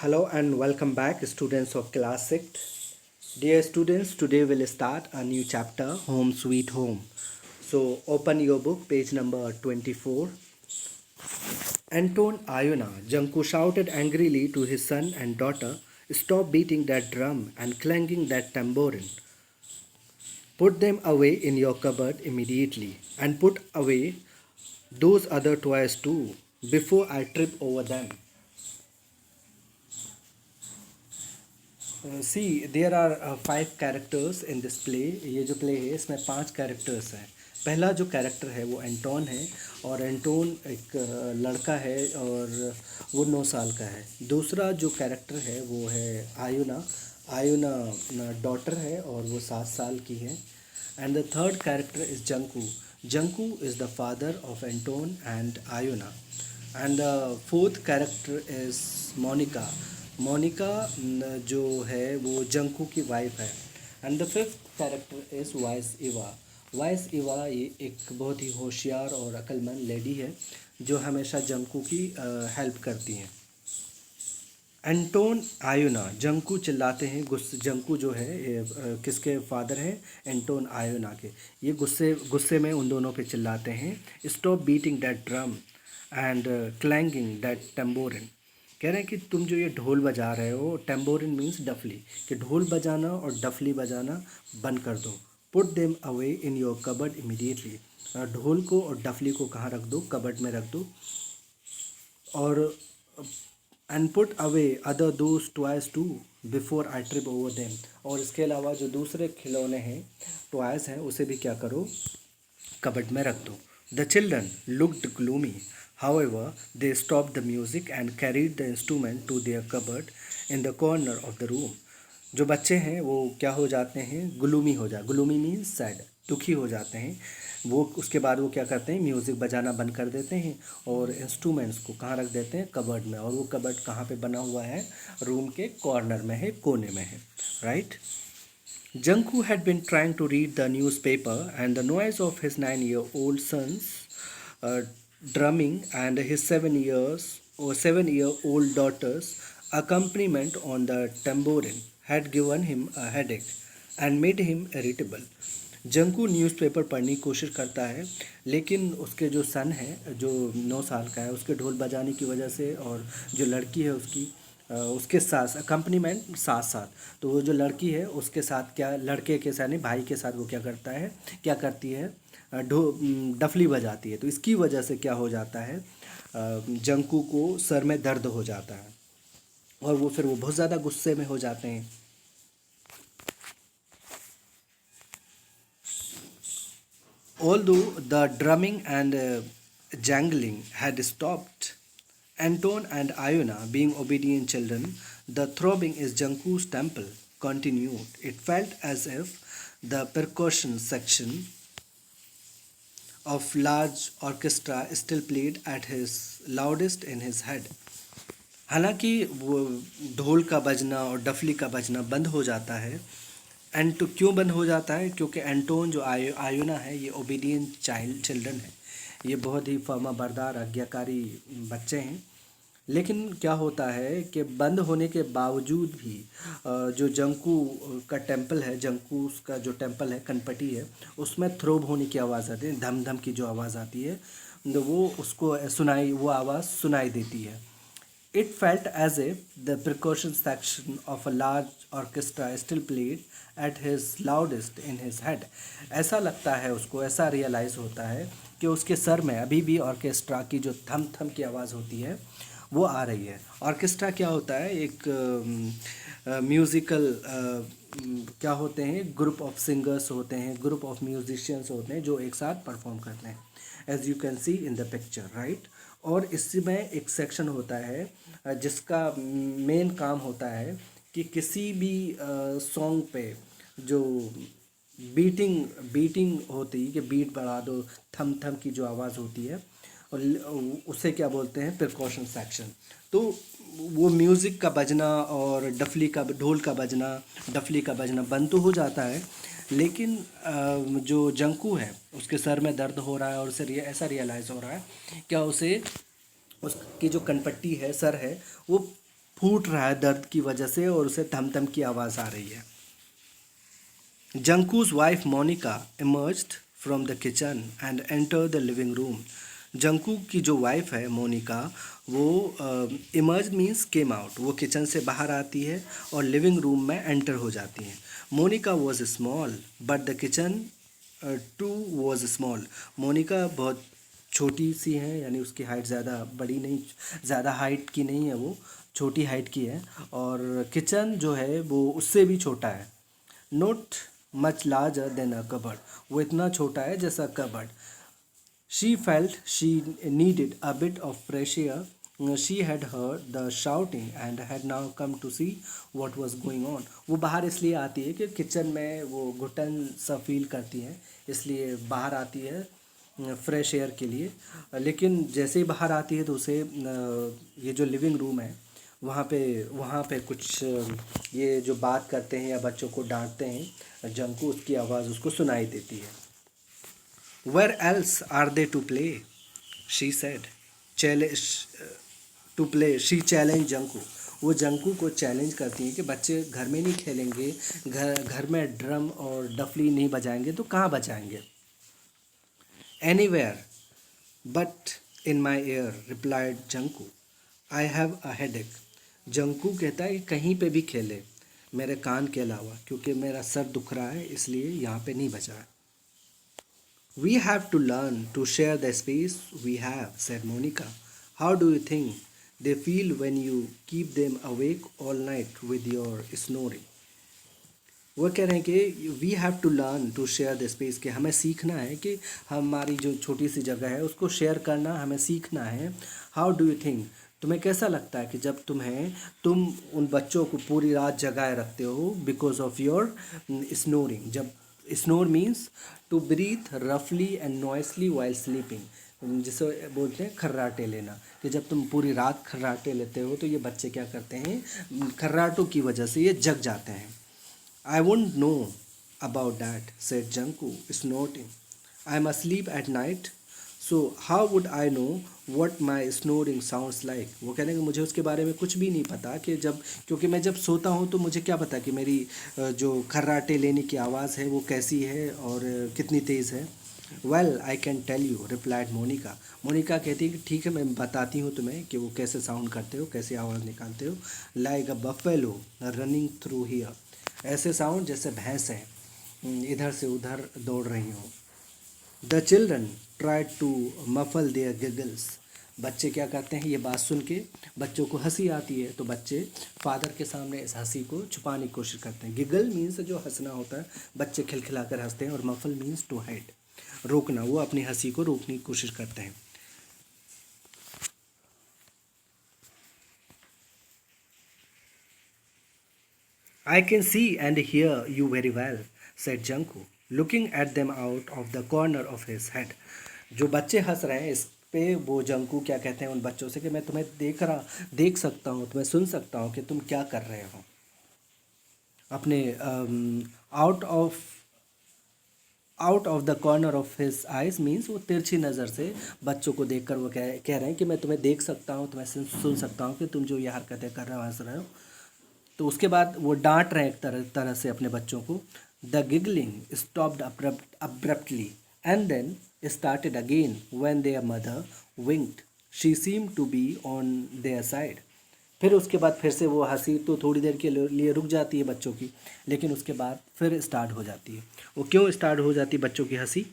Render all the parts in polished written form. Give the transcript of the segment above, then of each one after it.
Hello and welcome back, students of class 6. Dear students, today we'll start a new chapter, Home Sweet Home. So, open your book, page number 24. Anton Iona, Janku shouted angrily to his son and daughter, "Stop beating that drum and clanging that tambourine. Put them away in your cupboard immediately, and put away those other toys too, before I trip over them." See there are 5 characters in this play. ये जो play है इसमें 5 characters हैं। पहला जो character है वो Anton है, और एंटोन एक लड़का है और वो 9 साल का है। दूसरा जो कैरेक्टर है वो है आयुना। आयुना डॉटर है और वो 7 साल की है। And the third character is Junku. Junku is the father of Anton and Ayuna. And the fourth character is Monica. Monica जो है वो जंकू की वाइफ है। And the fifth character is Vice Eva. Vice Eva ये एक बहुत ही होशियार और अक्लमंद लेडी है जो हमेशा जंकू की हेल्प करती हैं। एंटोन आयुना, जंकू चिल्लाते हैं गुस्से। जंकू जो है ये किसके फादर हैं? एंटोन आयुना के। ये गुस्से गुस्से में उन दोनों पे चिल्लाते हैं, "stop beating that drum and clanging that tambourine." कह रहे हैं कि तुम जो ये ढोल बजा रहे हो, टेम्बोरिन मीन्स डफली, कि ढोल बजाना और डफली बजाना बंद कर दो। Put them away in your cupboard immediately. ढोल को और डफली को कहाँ रख दो? कबर्ड में रख दो। और and put away other those toys too before I trip over them. और इसके अलावा जो दूसरे खिलौने हैं, टॉयज हैं, उसे भी क्या करो? कबर्ड में रख दो। The children looked gloomy, however they stopped the music and carried the instrument to their cupboard in the corner of the room। जो बच्चे हैं वो क्या हो जाते हैं? ग्लूमी हो जाए। ग्लूमी मीन्स सैड, दुखी हो जाते हैं वो। उसके बाद वो क्या करते हैं? म्यूज़िक बजाना बंद कर देते हैं और इंस्ट्रूमेंट्स को कहाँ रख देते हैं? कबर्ड में। और वो कबर्ड कहाँ पे बना हुआ है? रूम के कॉर्नर में है, कोने में है, right. Junku had been trying to read the newspaper, and the noise of his 9-year-old son's uh, drumming and his 7-year-old daughter's accompaniment on the tambourine had given him a headache and made him irritable। जंकू newspaper पढ़ने की कोशिश करता है, लेकिन उसके जो सन है जो 9 साल का है, उसके ढोल बजाने की वजह से, और जो लड़की है उसकी उसके साथ अकम्पनीमेंट साथ साथ, तो वो जो लड़की है उसके साथ क्या, लड़के के साथ नहीं, भाई के साथ वो क्या करता है, क्या करती है? डफली बजाती है। तो इसकी वजह से क्या हो जाता है? जंकू को सर में दर्द हो जाता है और वो फिर वो बहुत ज़्यादा गुस्से में हो जाते हैं। Although the drumming and jangling had stopped, Anton and Iona, being obedient children, the throbbing in Janku's temple continued. It felt as if the percussion section of large orchestra still played at his loudest in his head। हालांकि वो ढोल का बजना और डफली का बजना बंद हो जाता है। एंड क्यों बंद हो जाता है? क्योंकि एंटोन जो आयोना है ये ओबीडियंट चिल्ड्रन है, ये बहुत ही फर्मा बरदार आज्ञाकारी बच्चे हैं। लेकिन क्या होता है कि बंद होने के बावजूद भी जो जंकू का टेम्पल है, जंकू का जो टेम्पल है, कनपटी है, उसमें थ्रोब होने की आवाज़ आती है, धम धम की जो आवाज़ आती है, तो वो उसको वो आवाज़ सुनाई देती है। It felt as if the percussion section of a large orchestra still played at his loudest in his head। ऐसा लगता है उसको, ऐसा रियलाइज़ होता है कि उसके सर में अभी भी ऑर्केस्ट्रा की जो थम थम की आवाज़ होती है वो आ रही है। ऑर्केस्ट्रा क्या होता है? एक म्यूज़िकल क्या होते हैं? ग्रुप ऑफ सिंगर्स होते हैं, ग्रुप ऑफ म्यूजिशियंस होते हैं जो एक साथ परफॉर्म करते हैं, as you can see in the picture, right. और इसमें एक सेक्शन होता है जिसका मेन काम होता है कि किसी भी सॉन्ग पे जो बीटिंग बीटिंग होती है, कि बीट बढ़ा दो, थम थम की जो आवाज़ होती है, और उसे क्या बोलते हैं? Percussion section. तो वो म्यूज़िक का बजना और डफली का, ढोल का बजना, डफली का बजना बंद तो हो जाता है, लेकिन जो जंकू है उसके सर में दर्द हो रहा है और उसे ऐसा रियलाइज़ हो रहा है क्या उसे उसकी जो कनपट्टी है, सर है, वो फूट रहा है दर्द की वजह से और उसे थम थम की आवाज़ आ रही है। Janku's wife Monica emerged from the kitchen and entered the living room. जंकू की जो वाइफ है मोनिका वो इमर्ज मीन्स केम आउट, वो किचन से बाहर आती है और लिविंग रूम में एंटर हो जाती हैं। Monica was small but the kitchen too was small. Monica बहुत छोटी सी है, यानी उसकी हाइट ज़्यादा बड़ी नहीं, ज़्यादा हाइट की नहीं है, वो छोटी हाइट की है और किचन जो है वो उससे भी छोटा है। Not much larger than a cupboard, वो इतना छोटा है जैसा cupboard. She felt she needed a bit of fresh air, she had heard the shouting and had now come to see what was going on. वो बाहर इसलिए आती है कि किचन में वो घुटन सा फील करती है, इसलिए बाहर आती है फ्रेश एयर के लिए। लेकिन जैसे ही बाहर आती है तो उसे ये जो लिविंग रूम है वहाँ पे कुछ ये जो बात करते हैं या बच्चों को डांटते हैं जंकू, उसकी आवाज़ उसको सुनाई देती है। Where else are they to play, she said. Challenge to play, she challenge Junku. वो जंकू को चैलेंज करती हैं कि बच्चे घर में नहीं खेलेंगे, घर में ड्रम और डफली नहीं बजाएंगे तो कहाँ बजाएंगे। Anywhere but in my air replied जंकू, I have a headache. जंकू कहता है कि कहीं पे भी खेले मेरे कान के अलावा, क्योंकि मेरा सर दुख रहा है इसलिए यहाँ पे नहीं बजा है। We have to learn to share the space we have, said Monica. How do you think they feel when you keep them awake all night with your snoring. वो कह रहे हैं कि we have to learn to share the space, कि हमें सीखना है कि हमारी जो छोटी सी जगह है उसको शेयर करना हमें सीखना है। हाउ डू यू थिंक, तुम्हें कैसा लगता है कि जब तुम उन बच्चों को पूरी रात जगाए रखते हो बिकॉज ऑफ योर स्नोरिंग। जब स्नोर मीन्स टू ब्रीथ रफली एंड नॉइसली वाइल स्लीपिंग, जिसे बोलते हैं खर्राटे लेना, कि जब तुम पूरी रात खर्राटे लेते हो तो ये बच्चे क्या करते हैं, खर्राटों की वजह से ये जग जाते हैं। I won't know about that, said Janku, snorting. I am asleep at night, so how would I know what my snoring sounds like? वो कह रहे हैं कि मुझे उसके बारे में कुछ भी नहीं पता कि क्योंकि मैं जब सोता हूँ तो मुझे क्या पता कि मेरी जो खर्राटे लेने की आवाज़ है वो कैसी है और कितनी तेज़ है। Well I can tell you, replied Monica. Monica कहती है कि ठीक है, मैं बताती हूँ तुम्हें कि वो कैसे साउंड करते हो, कैसे आवाज़ निकालते हो। Like a buffalo running through here, ऐसे साउंड जैसे भैंस है इधर से उधर दौड़ रही हो। The children try to muffle their giggles, बच्चे क्या करते हैं, ये बात सुन के बच्चों को हंसी आती है तो बच्चे फादर के सामने इस हंसी को छुपाने की कोशिश करते हैं। गिगल मीन्स जो हंसना होता है, बच्चे खिलखिलाकर हंसते हैं, और मफल मीन्स टू हाइड, रोकना, वो अपनी हंसी को रोकने की कोशिश करते हैं। I can see and hear you very well, said Janku, looking at them out of the corner of his head. जो बच्चे हंस रहे हैं इस पे वो जंकू क्या कहते हैं उन बच्चों से कि मैं तुम्हें देख सकता हूँ, तुम्हें सुन सकता हूँ कि तुम क्या कर रहे हो। अपने out of out of the corner of his eyes means वो तिरछी नज़र से बच्चों को देखकर वो कह रहे हैं कि मैं तुम्हें देख सकता हूँ, तुम्हें सुन सकता हूँ कि तुम जो ये हरकतें कर रहे हो, हंस रहे हो। तो उसके बाद वो डांट रहे हैं एक तरह से अपने बच्चों को। The giggling stopped abruptly and then started again when their mother winked, she seem to be on their side. फिर उसके बाद फिर से वो हंसी तो थोड़ी देर के लिए रुक जाती है बच्चों की, लेकिन उसके बाद फिर स्टार्ट हो जाती है। वो क्यों स्टार्ट हो जाती है बच्चों की हंसी,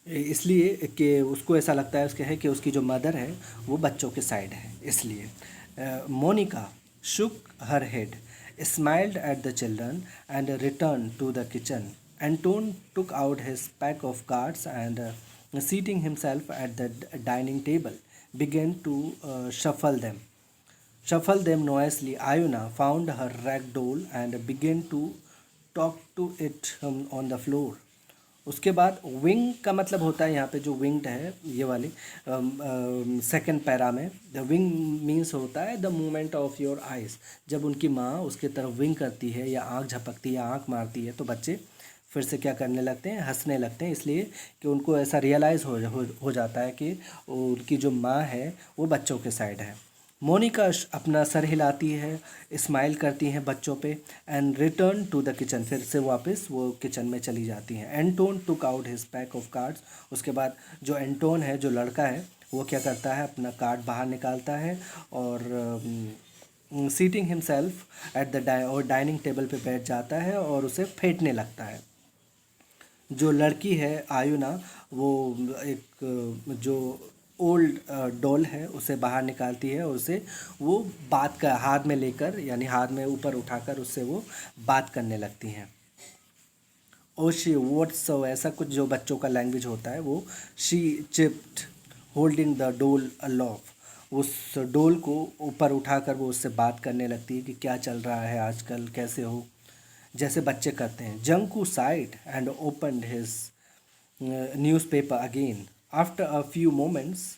इसलिए कि उसको ऐसा लगता है उसके है कि उसकी जो मदर है वो बच्चों के साइड है, इसलिए। Monica shook her head, smiled at the children and return to the kitchen. Anton took out his pack of cards and seating himself at the dining table began to shuffle them noisily. Iona found her rag doll and began to talk to it on the floor. उसके बाद wing का मतलब होता है यहाँ पे जो winged है ये वाली सेकंड पैरा में, द विंग मीन्स होता है the movement of your eyes. जब उनकी माँ उसके तरफ विंग करती है या आँख झपकती है या आँख मारती है तो बच्चे फिर से क्या करने लगते हैं, हंसने लगते हैं, इसलिए कि उनको ऐसा रियलाइज़ हो जाता है कि उनकी जो माँ है वो बच्चों के साइड है। मोनिका अपना सर हिलाती है, स्माइल करती हैं बच्चों पे and return to the kitchen, फिर से वापस वो किचन में चली जाती हैं। Anton took out his pack of cards, उसके बाद जो एंटोन है, जो लड़का है, वो क्या करता है, अपना कार्ड बाहर निकालता है और सीटिंग हिमसेल्फ एट द और डाइनिंग टेबल पे बैठ जाता है और उसे फेंटने लगता है। जो लड़की है आयुना, वो एक जो ओल्ड डॉल है उसे बाहर निकालती है और उसे वो बात का हाथ में लेकर, यानी हाथ में ऊपर उठाकर उससे वो बात करने लगती हैं। ओ शी व्हाट्स सो, ऐसा कुछ जो बच्चों का लैंग्वेज होता है वो। शी चिप्ड होल्डिंग द डोल अलोफ, उस डोल को ऊपर उठाकर वो उससे बात करने लगती है कि क्या चल रहा है आजकल, कैसे हो, जैसे बच्चे करते हैं। जंकू side and opened his newspaper again. After a few moments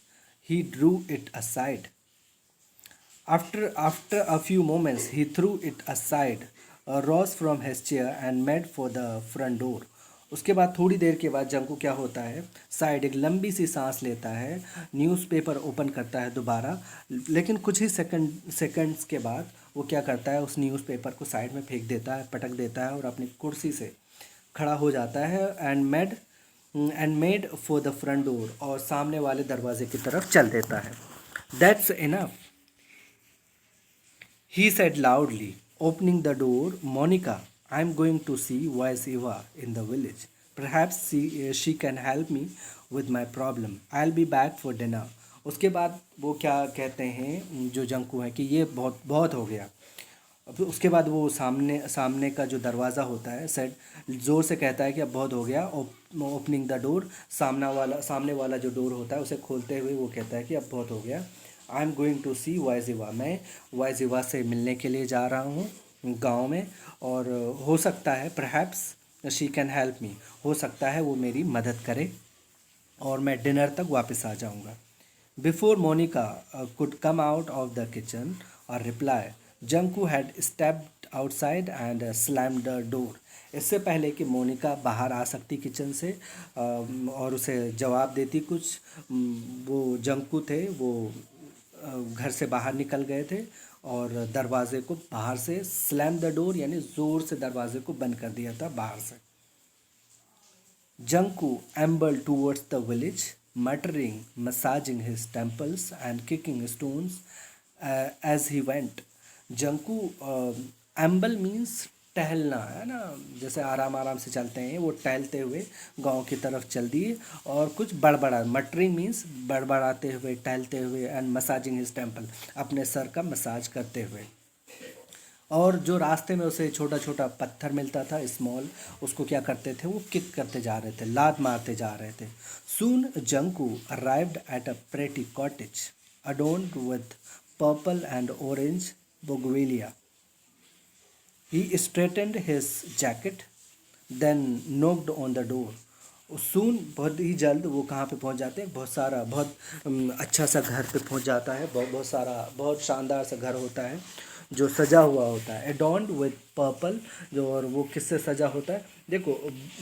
he drew it aside. After a few moments, he threw it aside, rose from his chair and made for the front door. उसके बाद थोड़ी देर के बाद जंकू क्या होता है, side एक लंबी सी सांस लेता है, न्यूज़पेपर ओपन करता है दोबारा, लेकिन कुछ ही सेकंड्स के बाद वो क्या करता है, उस न्यूज़पेपर को साइड में फेंक देता है, पटक देता है और अपनी कुर्सी से खड़ा हो जाता है and made for the front door, और सामने वाले दरवाजे की तरफ चल देता है। That's enough, he said loudly, opening the door. Monica, I'm going to see wise Eva in the village. Perhaps she can help me with my problem. I'll be back for dinner. उसके बाद वो क्या कहते हैं, जो जंकू है, कि ये बहुत बहुत हो गया। अब उसके बाद वो सामने सामने का जो दरवाज़ा होता है, सेट ज़ोर से कहता है कि अब बहुत हो गया। ओपनिंग द डोर, सामने वाला जो डोर होता है उसे खोलते हुए वो कहता है कि अब बहुत हो गया। आई एम गोइंग टू सी वाइजिवा, मैं वाइजिवा से मिलने के लिए जा रहा हूँ गांव में, और हो सकता है perhaps she can help me, हो सकता है वो मेरी मदद करे और मैं डिनर तक वापस आ जाऊँगा। Before Monica could come out of the kitchen or reply, Janku had stepped outside and slammed the door. इससे पहले कि मोनिका बाहर आ सकती किचन से और उसे जवाब देती कुछ, वो जंकू थे, वो घर से बाहर निकल गए थे और दरवाजे को बाहर से स्लैम द डोर, यानी ज़ोर से दरवाजे को बंद कर दिया था बाहर से। Janku ambled towards the village, muttering, massaging his temples and kicking stones as he went. जंकू amble means टहलना, है ना, जैसे आराम आराम से चलते हैं, वो टहलते हुए गांव की तरफ चल दिए और कुछ बड़बड़ा, मटरिंग मीन्स बड़बड़ाते हुए, टहलते हुए, एंड मसाजिंग हिज टेम्पल, अपने सर का मसाज करते हुए। और जो रास्ते में उसे छोटा छोटा पत्थर मिलता था, स्मॉल, उसको क्या करते थे, वो किक करते जा रहे थे, लात मारते जा रहे थे। Soon Junku arrived at a pretty cottage adorned with purple and orange bougainvillea. He straightened his jacket, then knocked on the door. सून बहुत ही जल्द वो कहाँ पे पहुँच जाते हैं, बहुत अच्छा सा घर पे पहुँच जाता है, बहुत सारा, बहुत शानदार सा घर होता है जो सजा हुआ होता है, एडॉर्न्ड विद पर्पल, जो, और वो किससे सजा होता है, देखो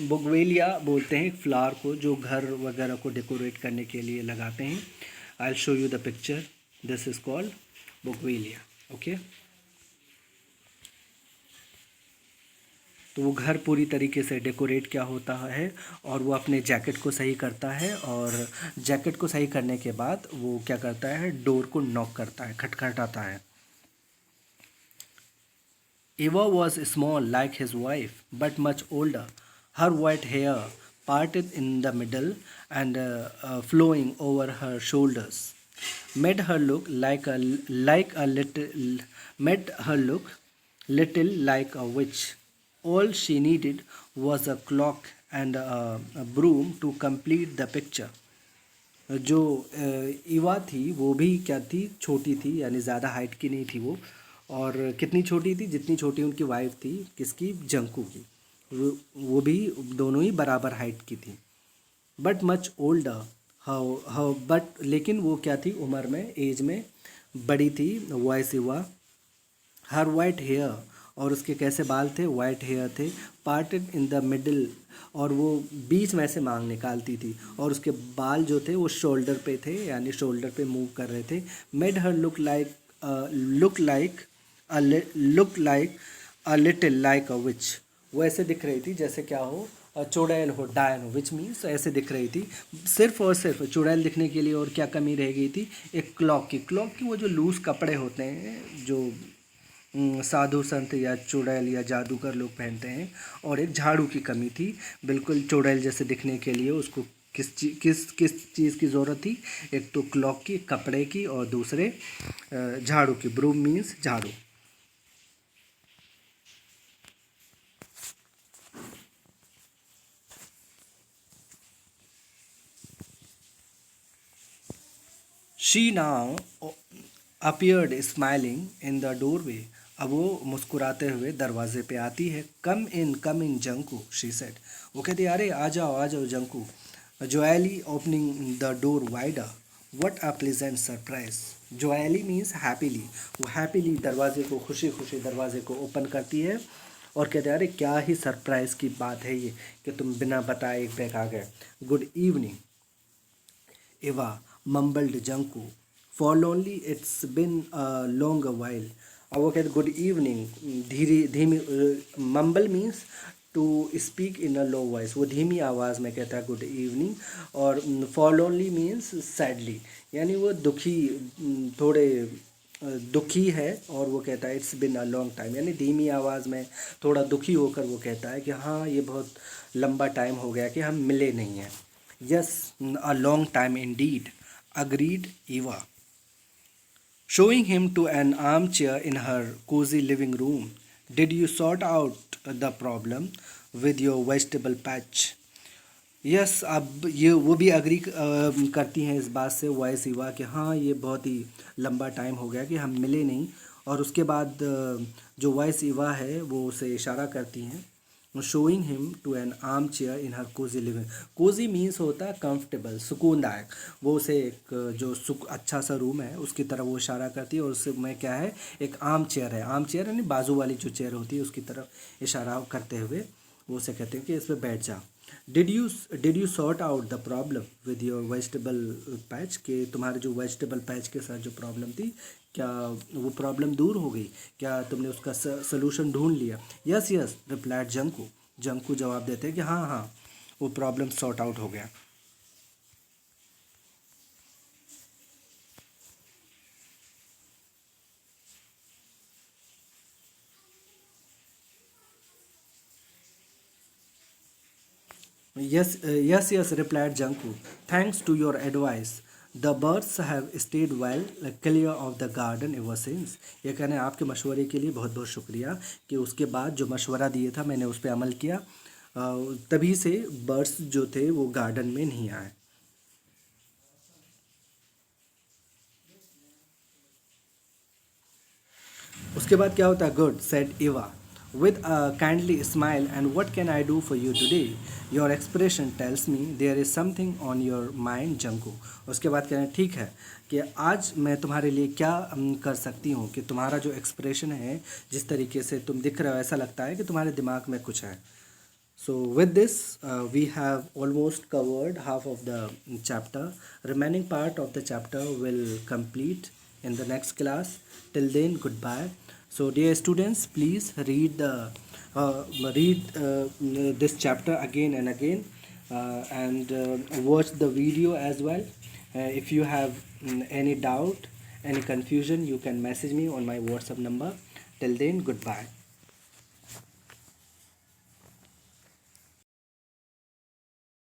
बोगवेलिया बोलते हैं फ्लावर को, जो घर वगैरह को डेकोरेट करने के लिए लगाते हैं। I will show you the picture, this is called bougainvillea, okay. तो वो घर पूरी तरीके से डेकोरेट क्या होता है और वो अपने जैकेट को सही करता है, और जैकेट को सही करने के बाद वो क्या करता है, डोर को नॉक करता है, खटखटाता है। Eva was small like his wife, but much older. Her white hair, parted in the middle and flowing over her shoulders, made her look made her look little like a witch. All she needed was a clock and a broom to complete the picture. जो ईवा थी वो भी क्या थी, छोटी थी, यानी ज़्यादा हाइट की नहीं थी वो, और कितनी छोटी थी, जितनी छोटी उनकी वाइफ थी, किसकी, जंकू की, वो भी दोनों ही बराबर हाइट की थी। But much older, how but, लेकिन वो क्या थी, उम्र में, एज में बड़ी थी, वॉइस ईवा। हर वाइट हेयर और उसके कैसे बाल थे, वाइट हेयर थे, पार्टेड इन द मिडल, और वो बीच में से मांग निकालती थी, और उसके बाल जो थे वो शोल्डर पे थे, यानी शोल्डर पे मूव कर रहे थे। Made her look like look like a little like a witch, वो ऐसे दिख रही थी जैसे क्या हो, चुड़ैल हो, डायन हो, विच मीन्स ऐसे दिख रही थी। सिर्फ और सिर्फ चुड़ैल दिखने के लिए और क्या कमी रह गई थी, एक क्लॉक की वो जो लूज़ कपड़े होते हैं जो साधु संत या चुड़ैल या जादूगर लोग पहनते हैं, और एक झाड़ू की कमी थी, बिल्कुल चुड़ैल जैसे दिखने के लिए उसको किस चीज़ की ज़रूरत थी, एक तो क्लॉक की, कपड़े की, और दूसरे झाड़ू की। ब्रूम मीन्स झाड़ू। She now appeared smiling in the doorway, अब वो मुस्कुराते हुए दरवाजे पे आती है। कम इन जंकू, शी सेड, वो कहती है अरे आ जाओ Junku. Joeli opening the door wider, what a pleasant surprise. Joeli means happily, वो हैप्पीली दरवाजे को, खुशी खुशी दरवाजे को ओपन करती है, और कहते हैं अरे क्या ही सरप्राइज़ की बात है ये कि तुम बिना बताए एक बैग आ गए। Good evening Eva, mumbled Janku. Forlornly, it's been a long while. अब वो कहते गुड इवनिंग, धीरे धीमी, mumble means to speak in a low voice, वो धीमी आवाज़ में कहता है गुड इवनिंग। और फॉरलोनली मीन्स सैडली, यानी वो दुखी, थोड़े दुखी है, और वो कहता है it's been a long time, यानी धीमी आवाज़ में थोड़ा दुखी होकर वो कहता है कि हाँ ये बहुत लंबा टाइम हो गया कि हम मिले नहीं हैं। Yes, a long time Indeed, agreed Eva, showing him to an armchair in her cozy living room. Did you sort out the problem with your vegetable patch? Yes, अब ये वो भी अग्री करती हैं इस बात से, वॉइस ईवा, कि हाँ ये बहुत ही लंबा टाइम हो गया कि हम मिले नहीं। और उसके बाद जो वॉइस ईवा है वो उसे इशारा करती हैं, showing him to an arm chair in her cosy living. Cosy means होता है कंफर्टेबल, सुकूनदायक, वो उसे एक जो अच्छा सा रूम है उसकी तरफ वो इशारा करती है, और उससे में क्या है, एक आर्म चेयर है, आर्म चेयर यानी बाजू वाली जो चेयर होती है उसकी तरफ इशारा करते हुए वो उसे कहते हैं कि इस पर बैठ जा। Did you sort out the problem with your vegetable patch, के तुम्हारे जो वेजिटेबल पैच के साथ जो प्रॉब्लम थी, क्या वो प्रॉब्लम दूर हो गई, क्या तुमने उसका सलूशन ढूंढ लिया। यस यस रिप्लाइड जंकू, जंकू जवाब देते हैं कि हाँ हाँ वो प्रॉब्लम सॉर्ट आउट हो गया। Yes, replied Janku. Thanks to your advice, the birds have stayed well clear of the garden ever since. ये कहने आपके मशवरे के लिए बहुत बहुत शुक्रिया, कि उसके बाद जो मशवरा दिए था मैंने उस पर अमल किया, तभी से बर्ड्स जो थे वो गार्डन में नहीं आए। उसके बाद क्या होता है, good said Eva with a kindly smile, and what can I do for you today, your expression tells me there is something on your mind Junku. उसके बाद कह रहे हैं ठीक है कि आज मैं तुम्हारे लिए क्या कर सकती हूँ, कि तुम्हारा जो एक्सप्रेशन है, जिस तरीके से तुम दिख रहे हो, ऐसा लगता है कि तुम्हारे दिमाग में कुछ है। So with this, we have almost covered half of the chapter. Remaining part of the chapter will complete in the next class. Till then, goodbye. So dear students, please read this chapter again and again, and watch the video as well. If you have any doubt, any confusion, you can message me on my WhatsApp number. Till then, goodbye.